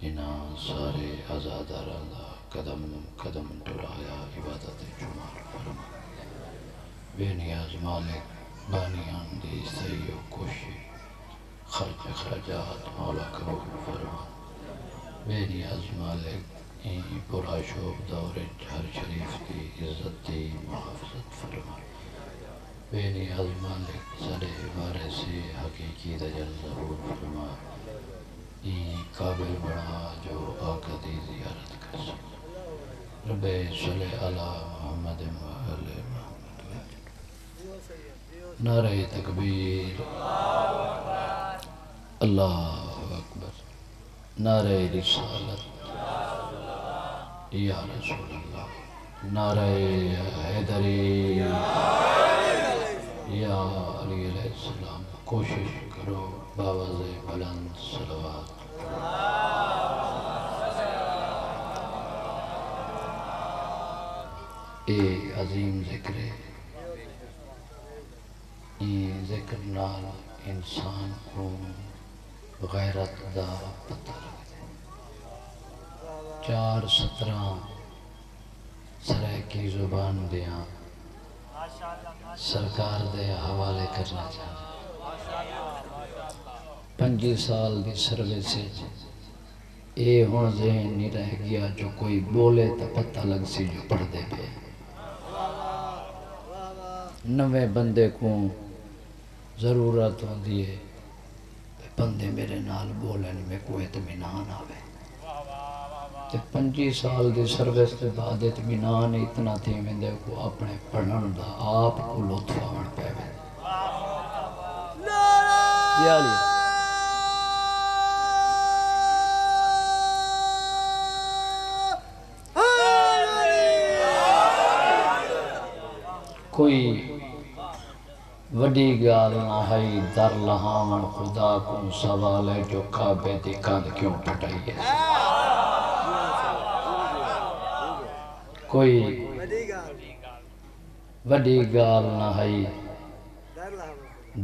انہاں سارے آزاداراں دا قدم قدم ٹرایا عبادت شمار فرما بے نیاز مالک بانیان دی صحیح و کوشش خرچ اخراجات مولا قبول فرما بے نیاز مالک این برا شوق دور ہر شریف کی عزت دی محافظت فرما بے نیاز مالک صالح بارے سے حقیقی دجل ظہور فرما این قابل بنا جو آقا دی زیارت کر سکتا رب صلی علی محمد و آل محمد نعرہ تکبیر اللہ اکبر نعرہ رسالت یا رسول اللہ نعرہ حیدری یا علی علیہ السلام کوشش کرو باوز بلند صلوات اے عظیم ذکر ہے یہ ذکر نال انسان کو غیرت دا پتہ لگتے 4:17 سرائے کی زبان دیاں سرکار دے حوالے کرنا چاہتا 25 سال دی سروس اے ہون ذہن نہیں رہ گیا جو کوئی بولے تا پتہ لگ سی جو پڑھ دے پہ 9 بندے کو ضرورت ہوندی ہے بندے میرے نال بولن میں کوئی اطمینان آوے 25 سال دی سروس کے بعد اطمینان اتنا تھی ویندے کو اپنے پڑھن دا آپ کو لطف آن پہ ویندے یا علی کوئی وڈی گال نہ ہے در لہامن خدا کو سوال ہے جو کعبے دی کاند کیوں پھٹائی ہے کوئی وڈی گال نہ ہے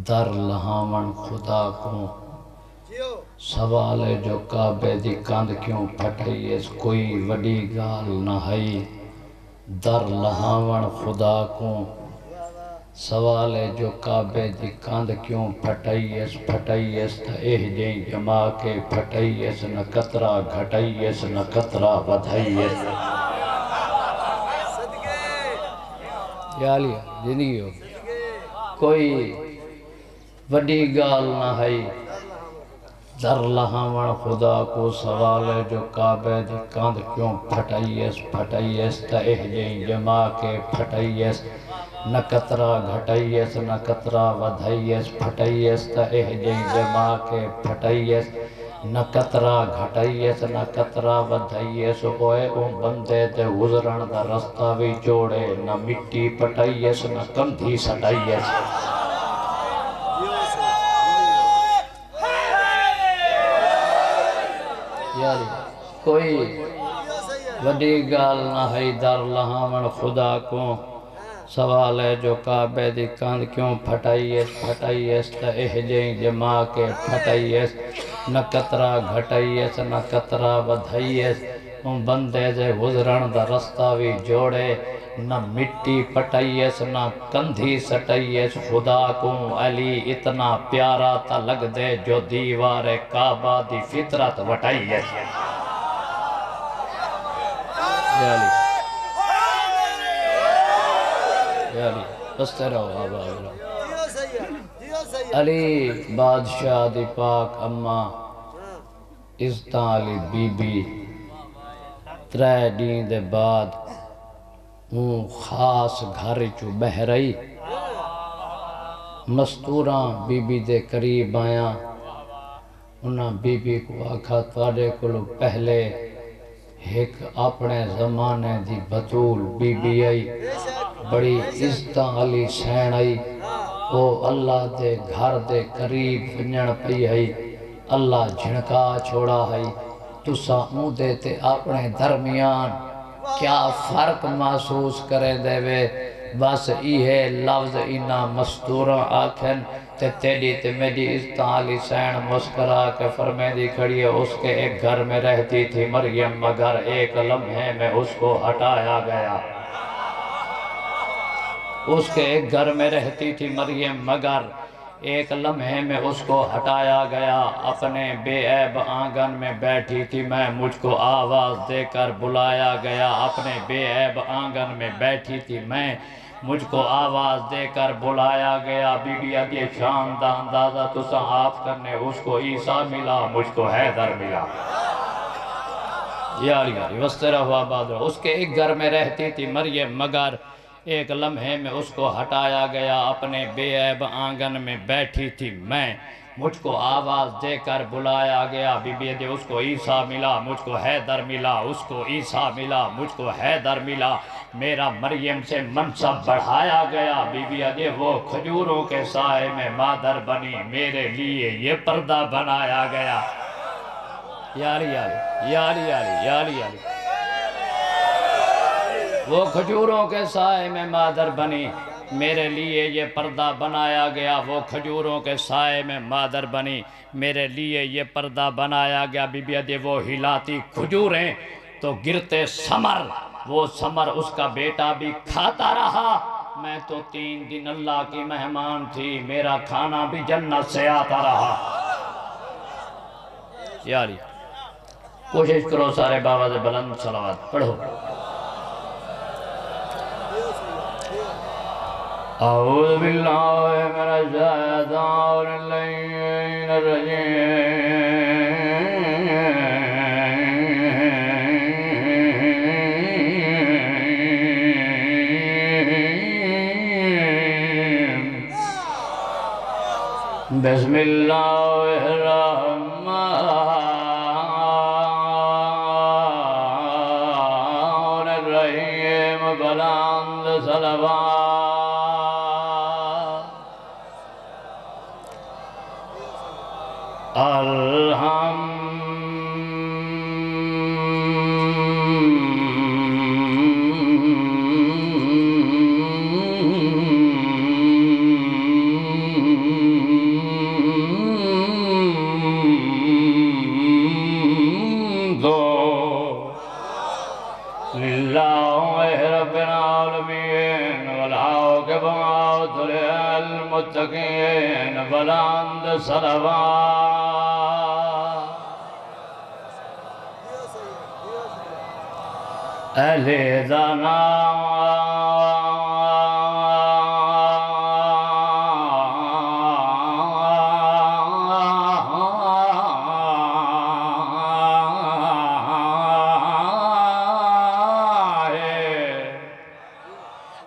در لہامن خدا کو سوال ہے جو کعبے دی کاند کیوں پھٹائی ہے کوئی وڈی گال نہ ہے در لہامن خدا کو سوال ہے جو کعبے دی کاند کیوں پھٹائیس تا اہ جائیں جما کے پھٹائیس نہ قطرہ گھٹائیس نہ قطرہ بدھائیس یا علی زندگی ہو کوئی وڈی گال نہ ہے در لہامن خدا کو سوال ہے جو کعبے دی کاند کیوں پھٹائیس تا اہ جائیں جما کے پھٹائیس نہ قطرہ گھٹائیس نہ قطرہ ودھائیس پھٹائیس تا اہ جائیں جما کے پھٹائیس نہ قطرہ گھٹائیس نہ قطرہ ودھائیس اوئے بندے تے گزرن دا رستہ بھی جوڑے نہ مٹی پٹائیس نہ کندھی سٹائیس کوئی وڈی گال نہ ہے در لہامن خدا کو سوال ہے جو کعبے دی کاند کیوں پھٹائیس تا اہ جائیں جما کے پھٹائیس نہ قطرہ گھٹائیس نہ قطرہ ودھائیس بندے دے گزرن دا رستہ بھی جوڑے نہ مٹی پٹائیس نہ کندھی سٹائیس خدا کو علی اتنا پیارا تا لگ دے جو دیوار کعبہ دی فطرت وٹائیس یا علی بستے رہو آباد رہو علی بادشاہ دی پاک اماں عزتاں علی بی بی 3 دین دے بعد خاص گھر چو بہ رہی مستوراں بی بی دے قریب آیاں انہاں بی بی کو آکھا تواڈے کولو پہلے ایک اپنے زمانے دی بطول بی بی آئی بڑی عزتاں علی سین آئی وہ اللہ دے گھر دے قریب ونجن پئی ہے اللہ جھنکا چھوڑا ہے تسا اون تے اپنے درمیان کیا فرق محسوس کرے دے وے بس یہ لفظ اینا مستورا آکھن تے تیری تے میری استعالی سین مسکرا کے فرمے دی کھڑی ہے اس کے ایک گھر میں رہتی تھی مریم مگر ایک لمحے میں اس کو ہٹایا گیا اس کے ایک گھر میں رہتی تھی مریم مگر ایک لمحے میں اس کو ہٹایا گیا اپنے بے عیب آنگن میں بیٹھی تھی میں مجھ کو آواز دے کر بلایا گیا اپنے بے عیب آنگن میں بیٹھی تھی میں مجھ کو آواز دے کر بلایا گیا بی بی ادھے شان دا اندازہ تو صحاف کرنے اس کو عیسیٰ ملا مجھ کو حیدر ملا یاری وسترہ ہوا بادر اس کے ایک گھر میں رہتی تھی مریم مگر ایک لمحے میں اس کو ہٹایا گیا اپنے بے عیب آنگن میں بیٹھی تھی میں مجھ کو آواز دے کر بلایا گیا بی بی اس کو عیسیٰ ملا مجھ کو حیدر ملا اس کو عیسیٰ ملا مجھ کو حیدر ملا میرا مریم سے منصب بڑھایا گیا بی بی وہ کھجوروں کے سائے میں مادر بنی میرے لیے یہ پردہ بنایا گیا یاری وہ کھجوروں کے سائے میں مادر بنی میرے لیے یہ پردہ بنایا گیا وہ کھجوروں کے سائے میں مادر بنی میرے لیے یہ پردہ بنایا گیا بی بی وہ ہلاتی کھجوریں تو گرتے سمر وہ سمر اس کا بیٹا بھی کھاتا رہا میں تو 3 دن اللہ کی مہمان تھی میرا کھانا بھی جنت سے آتا رہا یاری کوشش کرو سارے بابا سے بلند صلوات پڑھو اعوذ باللہ من الشیطان الرجیم بسم اللہ الرحمن الرحیم بلند صلوات المتقین بلند صلوات اہل دانا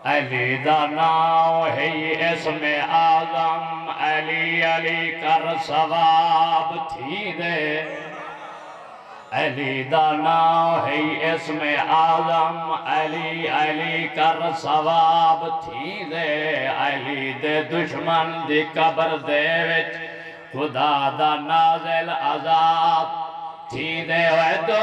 علی دا نام ہے اسم اعظم علی علی کر ثواب تھی دے علی دا نام ہے اسم اعظم علی علی کر ثواب تھی دے علی دے دشمن دی قبر دے وچ خدا دا نازل عذاب تھی دے ہوئے دو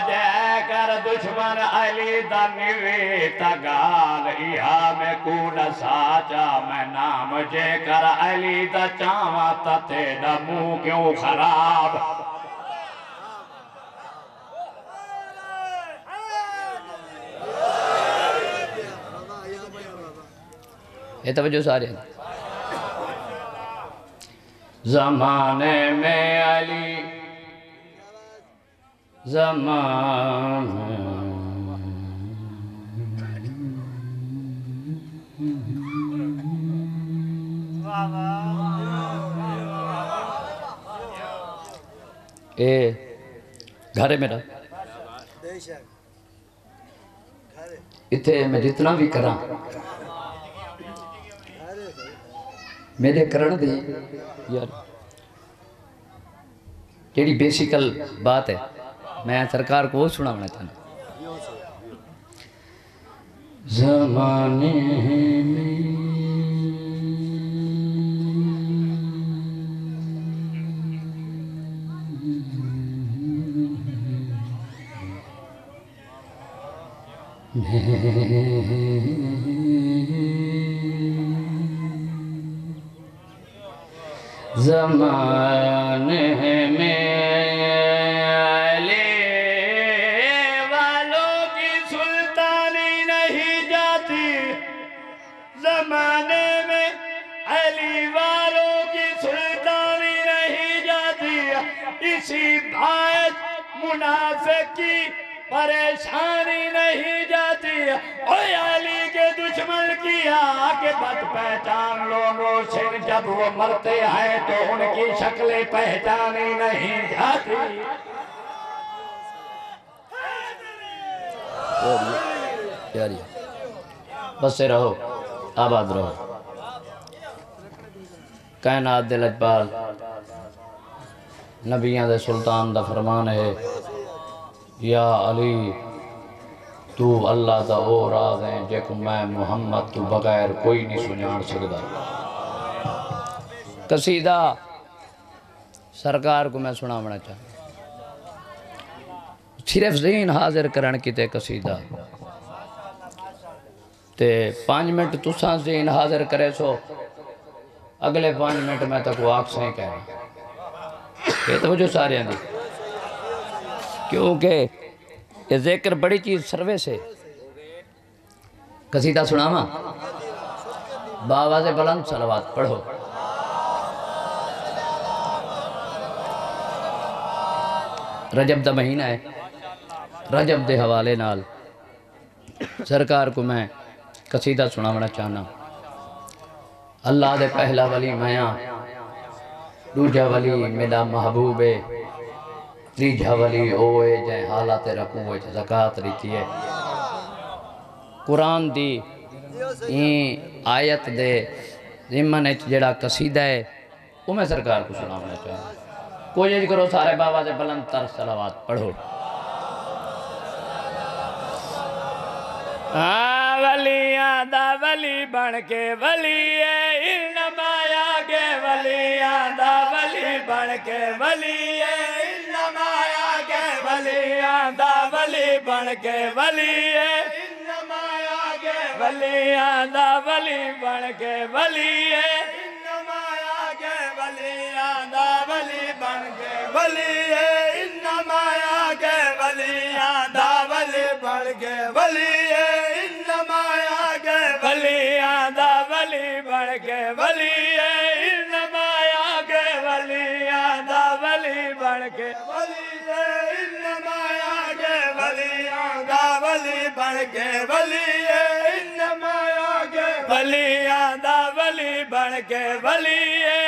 دے کر دشمن علی دا نیوی تگال ایہا میں کوڑا ساچا میں نام جے کر علی دا چاوا تتے دا منہ کیوں خراب یہ توجہ سارے ہیں زمانے میں علی زمانے اے گھر ہے میرا اتھے میں جتنا بھی کراں میرے کرن دی یار جیڑی بیسیکل بات ہے میں سرکار کو سنا ہونا چاہتا زمانے میں زمانے میں علی والوں کی سلطانی نہیں جاتی، زمانے میں علی والوں کی سلطانی نہیں جاتی، اسی باعث منافق کی پریشانی نہیں جاتی۔ اوہ علی کے دشمن کی عاقبت پہچان لوگوں سے، جب وہ مرتے ہیں تو ان کی شکلیں پہچانی نہیں جاتی۔ بس سے رہو، آباد رہو۔ کائنات دے لجپال نبیان دے سلطان دا فرمان ہے، یا علی تو اللہ دا او راز ہیں جے کو میں محمد تو بغیر کوئی نہیں سنیان سکتا۔ قصیدہ سرکار کو میں سناونا چاہتا، صرف ذہن حاضر کرن کی تے قصیدہ تے 5 منٹ تساں ذہن حاضر کرے سو، اگلے 5 منٹ میں تک وہ آگ سے ہی کہنا یہ تو جو سارے ہیں دی، کیونکہ یہ ذکر بڑی چیز سروے سے قصیدہ سناما باواز بلند صلوات پڑھو۔ رجب دا مہینہ ہے، رجب دے حوالے نال سرکار کو میں قصیدہ سناونا چاہنا۔ اللہ دے پہلا ولی میاں، دوجہ ولی میرا محبوب ہے، تیجہ ولی اوے جائے حالات رکوے زکاة ریتی ہے۔ قرآن دی این آیت دے ضمن جڑا قصیدہ ہے وہ میں سرکار کو سناونا چاہتا ہوں۔ کوشش کرو سارے بابا سے بلند تر صلوات پڑھو۔ ولیاں دا ولی بن کے ولی ہے، انما آگے ولیاں دا ولی بن کے ولی ہے، انما آگے ولیاں دا ولی بن کے ولی ہے، انما آگے ولیاں دا ولی بن کے ولی ہے، انما آگے ولیاں دا ولی بن کے ولی ہے، انما آگے ولیاں دا ولی بن کے ولی ہے، انما آگے ولیاں دا ولی بن کے ولی ہے، انما آگے ولیاں دا ولی بن کے ولی ہے، انما آگے ولیاں دا ولی بن کے ولی ہے، انما آگے ولیاں دا ولی بن کے ولی ہے،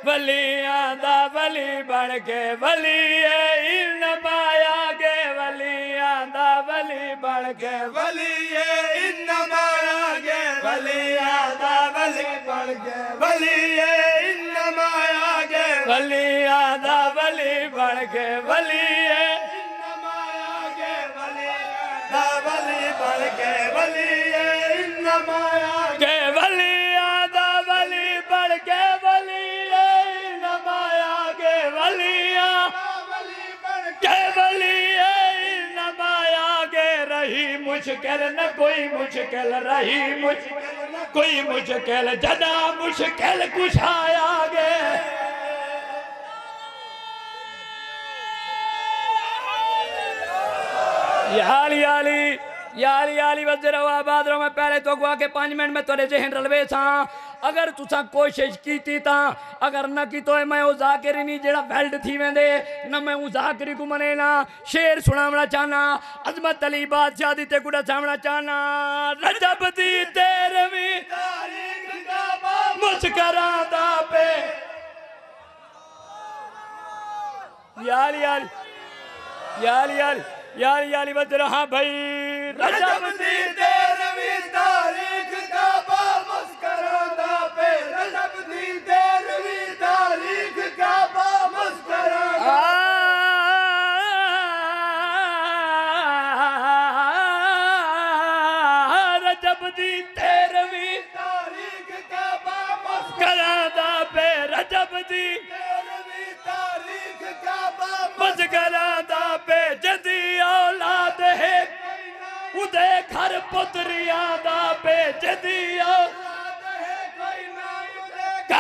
ولیاں دا ولی بن کے ولی ہے، انما آگے ولیاں دا ولی بن کے ولی ہے، انما آگے ولیاں دا ولی بن کے ولی ہے، انما آگے ولیاں دا ولی بن کے ولی ہے، انما آگے ولیاں دا ولی بن کے ولی ہے، انما آگے ولیاں دا ولی بن کے ولی ہے، انما آگے ولیاں کے ولی ہے، انما آگے رہی مشکل نہ کوئی مشکل رہی مشکل نہ کوئی مشکل جدا مشکل کچھ آیا گے۔ یا علی وزر و آباد رو میں پہلے تو گوا کے 5 منٹ میں توڑے ذہن رلوے تھا، اگر تُساں کوشش کیتی تھا، اگر نہ کی تو میں او ذاکری نہیں جڑا ویلڈ تھی ویندے، نہ میں او ذاکری کو منے نا، شیر سنامنا چاہنا، عظمت علی بادشاہ دیتے گڑا سامنا چاہنا، رجب دی تیرویں تاریخ کا مسکران دا پہ یالی وزر ہاں بھائی رجب دی تیرویں تاریخ کا مسکران دا پہ رجب دی تیرویں تاریخ کا مسکران دا رجب دی تیرویں تاریخ کا مسکران دا پہ رجب دی تیرویں تاریخ کا مسکران دا پہ جدی اولاد ہے اُدے گھر پتریاں دا پہ جدی اولاد ہے کوئی نہ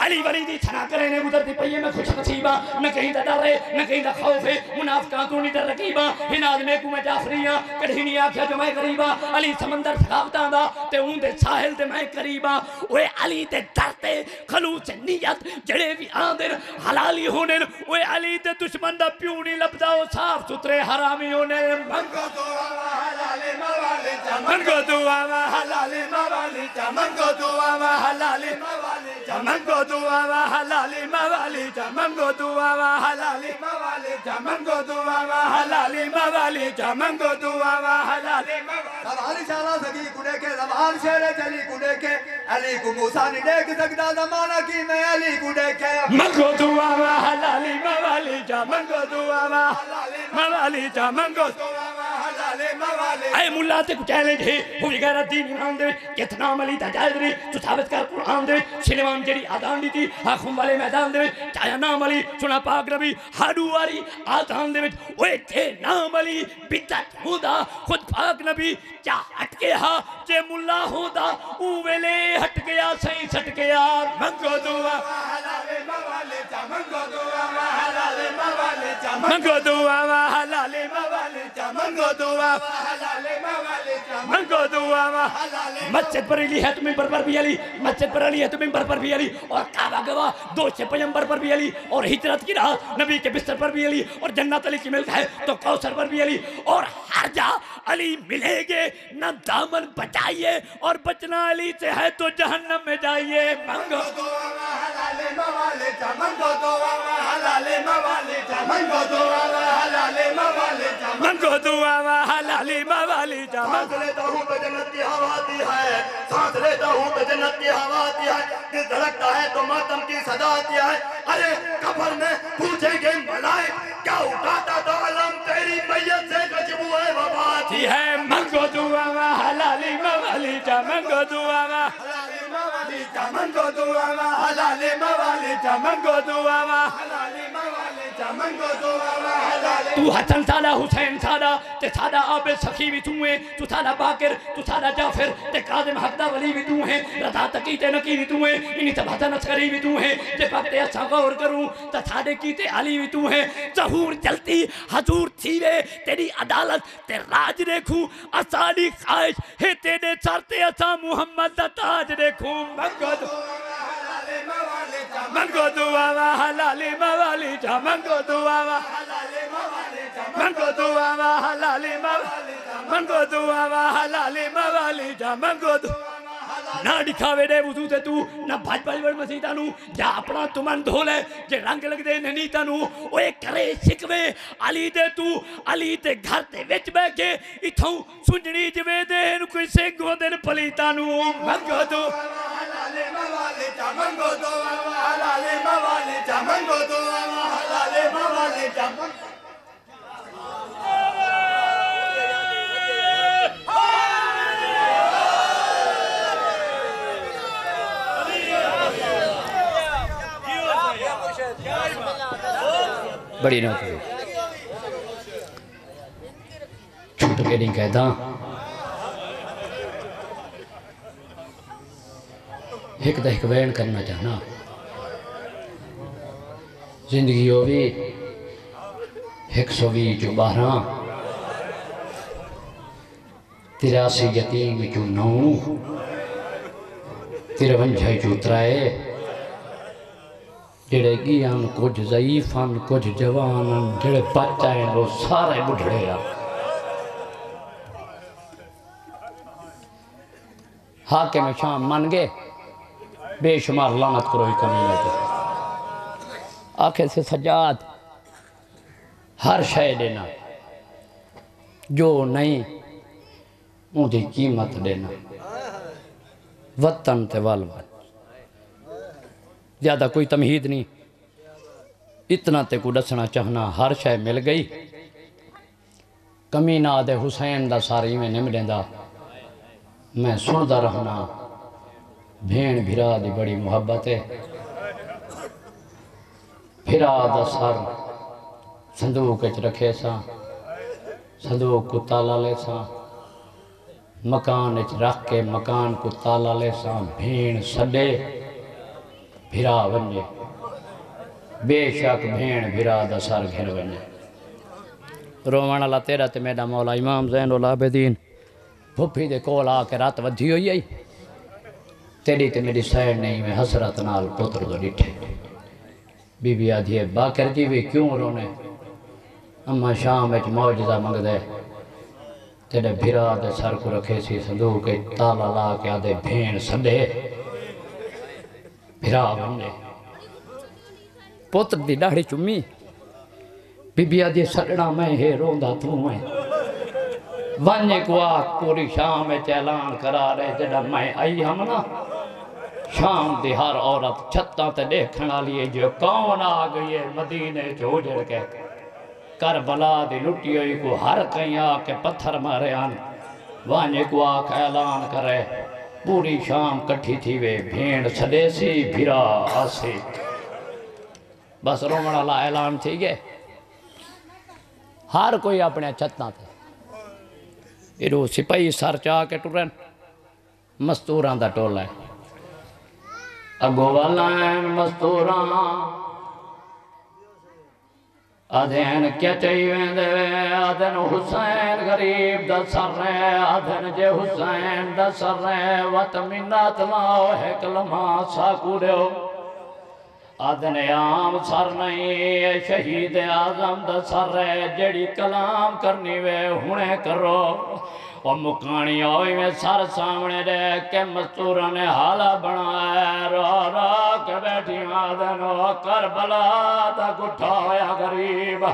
علی ولی دی تھنا کرے نے گزر دی پئیے میں خوش نصیبہ نہ کہیں دا ڈر ہے نہ کہیں دا خوف ہے منافقان تو نہیں در رقیبہ ہناد میں کو میں جعفریاں کڑھی نہیں آکھیا جو میں غریبہ علی سمندر تھکاوتاں دا تے اون دے ساحل تے میں قریبہ اوے علی تے ڈرتے خلوص نیت جڑے بھی آندر حلالی ہونے اوے علی تے دشمن دا پیو نہیں لبدا او صاف ستھرے حرامی ہونے منگو دعا حلال موالے جا منگو دعا حلال موالے جا منگو دعا حلال موالے جا منگو دعا حلال موالے جا منگو دعا حلال موالے جا منگو دعا حلال موالے جا منگو دعا حلال زبان شالا سگی کنے کے زبان شیر چلی کنے کے علی کو موسیٰ نہیں دیکھ سکتا زمانہ کی میں علی کو دیکھے منگو دعا حلال موالے جا منگو دعا موالے جا منگو اے ملا تے کو چیلنج ہے ہوئی غیرت دین ایمان دے کتنا عملی تا جائز رہی تو ثابت کر قرآن دے سلیمان جڑی آدان دی تھی آخم والے میدان دے چایا نام علی سنا پاک نبی ہاڈو واری آدان دے اوے تے نام علی بدت ہودا خود پاک نبی چا ہٹ گیا جے ملا ہودا اوے ہٹ گیا صحیح سٹ گیا منگو دعا حلال موالے جا منگو دعا حلال موالے جا منگو دعا حلال موالے جا منگو دعا حلال موالے جا منگو دعا مسجد پر علی ہے تو ممبر پر بھی علی مسجد پر علی ہے تو ممبر پر بھی علی اور کعبہ گواہ دو سے پیغمبر پر بھی علی اور ہجرت کی راہ نبی کے بستر پر بھی علی اور جنت علی کی ملک ہے تو کوثر پر بھی علی اور ہر جا علی ملے گے نہ دامن بچائیے اور بچنا علی سے ہے تو جہنم میں جائیے منگو دعا حلال موالے جا منگو دعا حلال موالے جا منگو دعا حلال موالے جا منگو دعا حلال موالے جا سانس لیتا ہوں تو جنت کی ہوا آتی ہے سانس لیتا ہوں تو جنت کی ہوا آتی ہے دل دھڑکتا ہے تو ماتم کی صدا آتی ہے ارے قبر میں پوچھیں گے ملائک کیا اٹھاتا تو علم تیری میت سے کچبو ہے وبا آتی ہے منگو دعا حلال موالے جا منگو دعا حلال موالے جا منگو دعا حلال موالے جا منگو دعا حلال موالے جا منگو دعا حلال تو حسن سادہ حسین سادہ تے سادہ عابد سخی بھی تو ہیں تو سادہ باقر تو سادہ جعفر تے قادم حقدہ ولی بھی تو ہیں رضا تقی تے نقی بھی تو ہیں انہی تب حسن اسکری بھی تو ہیں تے پاکتے اچھا غور کروں تے سادے کی تے علی بھی تو ہیں ظہور جلتی حضور تھیوے تیری عدالت تے راج دیکھوں اسالی خواہش ہے تیرے سرتے اسا محمد دا تاج دیکھوں منگو دعا حلال موالے جا منگو دعا منگو دعا حلال موالے جا منگو دعا حلال موالے جا منگو دعا نہ دکھاوے دے وضو تے تو نہ بھاج بھاج بڑھ مسیدہ نو جا اپنا تمن دھولے جے رنگ لگ دے ننیتا نو اوے کرے شکوے علی دے تو علی دے گھر تے وچ بے کے اتھوں سنجنی جوے دے نو کوئی سنگو دے پلیتا نو منگو دعا حلال موالے جا منگو دعا حلال موالے جا منگو دعا حلال موالے جا بڑی نہ کرو چھوٹ کے نہیں کہتا ایک دا ایک وین کرنا چاہنا زندگی ہوئی 112 83 یتیم جو 9 53 جو 3 جڑے گیان کچھ ضعیفان کچھ جوانان جڑے بچائیں وہ سارے بڑھڑے ہیں حاکم شام من گئے بے شمار لعنت کرو ہی کمی لگے آنکھیں سے سجاد ہر شے دینا جو نہیں ان کی قیمت دینا وطن تے والوان زیادہ کوئی تمہید نہیں اتنا تے کو دسنا چاہنا ہر شے مل گئی کمی نہ دے حسین دا ساری میں نمڑیں دا میں سندا رہنا بھین بھرا دی بڑی محبت ہے بھرا دا سر صندوق اچ رکھے سا صندوق کو تالا لے سا مکان اچ رکھ کے مکان کو تالا لے سا بھین سڈے بھرا ونجے بے شک بھین بھرا دا سر گھر ونجے رومان اللہ تیرا تے میڈا مولا امام زین العابدین پھپھی دے کول آ کے رات ودھی ہوئی آئی تیری تے میری سیر نہیں میں حسرت نال پتر دو ڈٹھے بی بی آدھی ہے باکر جی بھی کیوں رونے اما شام ایچ موجزہ منگ دے تیرے بھرا دے سر کو رکھے سی صندوق کے تالا لا کے آدھے بھین سندے بھرا بننے پوتر دی ڈاڑی چمی بی بی آدھی سڑنا میں ہے روندہ تو میں ونجے کو آگ پوری شام میں اعلان کرا رہے جڑا میں آئی ہم نا شام دی ہر عورت چھتاں تے دیکھنا لیے جو کون آ گئی ہے مدینے چوجڑ کے کربلا دی لٹی ہوئی کو ہر کہیں آ کے پتھر مارے آن وانجے کو آگ اعلان کرے پوری شام کٹھی تھی وے بھین سدے سی بھرا آسی بس رومن اللہ اعلان تھی گئے ہر کوئی اپنے چھتاں تھے ایرو سپاہی سر چاہ کے ٹورن مستوراں دا ٹولا ہے اگو والائن مستوراں آدھین کیا چاہیے دے آدھن حسین غریب دا سر رہے آدھن جے حسین دا سر رہے وط منت ماؤ ہے کلمہ ساکو دے ہو آدھن عام سر نہیں شہید اعظم دا سر رہے جڑی کلام کرنی وے ہونے کرو اور مکانی ہوئی میں سر سامنے دے کہ مستورہ نے حالہ بنائے رو رو کے بیٹھی آدھنو کربلا دا گٹھا ہویا غریب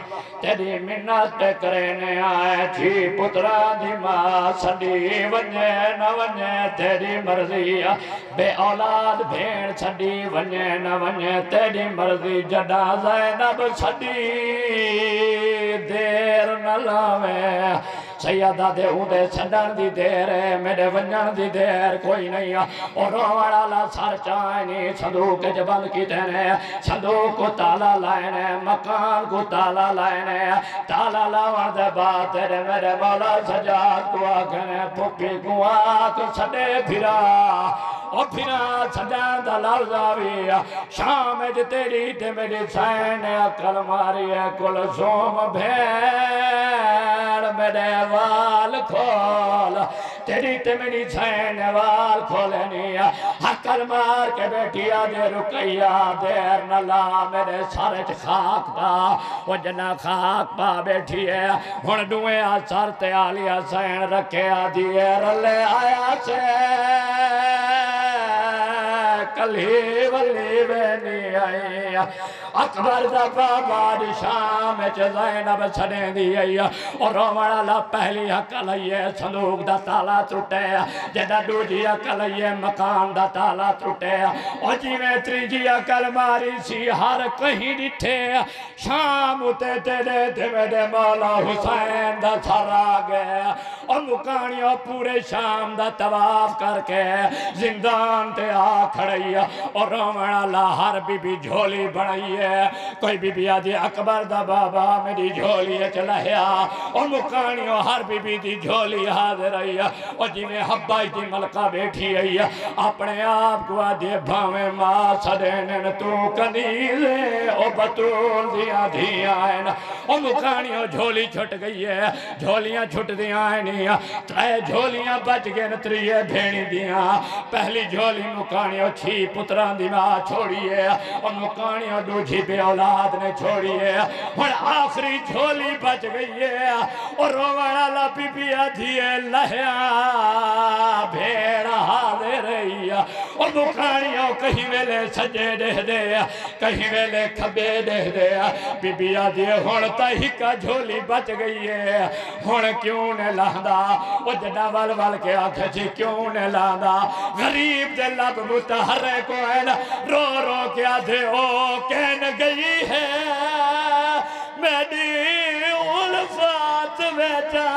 تیری منت کرنے آئے تھی پترہ دی ماں سڑی ونجے نہ ونجے تیری مرضی بے اولاد بھین سڑی ونجے نہ ونجے تیری مرضی جڑا زینب سڑی دیر نہ لاوے سیدہ دے اودے چھڑن دی دیر ہے میرے ونجن دی دیر کوئی نہیں اور روڑا لا سر چائنی صندوق کے جبل کی دینے صندوق کو تالا لائنے مکان کو تالا لائنے تالا لاؤن دے بات تیرے میرے مولا سجاد کو آگنے پھپی کو آگ سڑے پھرا اور پھرا سجاد دلال زاوی شام جی تیری تے میری سین اکل ماری ہے کل زوم بھیڑ میرے وال کھول تیری تے میری سین وال کھولنی حکل مار کے بیٹھی آدھے رکیا دیر نلا میرے سارے خاک پا وہ جنا خاک پا بیٹھی ہے ہن دوئے سر تے آلیا سین رکھے آدھی ہے رلے آیا سے کلی ولی بینی آئی اکبر دا بابا شام زینب چھڑیں دی آئی اور رومن اللہ پہلی حق لئیے صندوق دا تالا ترٹے جدہ دوجی حق لئیے مکان دا تالا ترٹے اور جی میں تریجی عقل ماری سی ہر کہیں ڈٹھے شام تے تیرے دے میرے مولا حسین دا سر آگے اور مکانیوں پورے شام دا تواف کر کے زندان تے آ کھڑی اور رومن اللہ ہر بی بی جھولی بڑھائی ہے کوئی بی بی آدھی اکبر دا بابا میری جھولی چلہیا اور مکانیوں ہر بی بی دی جھولی حاضر رہی اور جی میں حبائی دی ملکہ بیٹھی رہی اپنے آپ کو آدھے بھاویں ماں سدینن تو کنیزے اور بطول دیا دیا ہے اور مکانیوں جھولی چھٹ گئی ہے جھولیاں چھٹ دیا ہے نہیں ترے جھولیاں بچ گئے نتریے بھینی دیا پہلی جھولی مکانیوں چھی پتران دی ماں چھوڑی ہے اور مکانیوں دوجھی بے اولاد نے چھوڑی ہے اور آخری جھولی بچ گئی ہے اور رومن اللہ بی بی آدھی ہے لہیا بھیڑا حاضر رہی ہے اور مکانیوں کہیں ویلے سجے دے دے کہیں ویلے کھبے دے دے بی بی آدھی ہے ہونتا ہی کا جھولی بچ گئی ہے ہون کیوں نے لہدا وہ جنا وال وال کے آنکھیں چی کیوں نے لہدا غریب دے لب متحرے کو ہے رو رو کے آدھے او کہن گئی ہے میری الفات بیٹا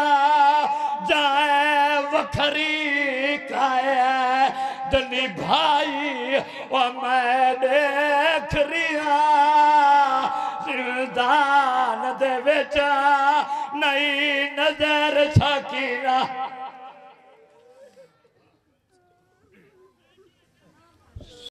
جائے وکھری کائے دنی بھائی و میں دیکھ رہا زندان دے بیچا نئی نظر سکینہ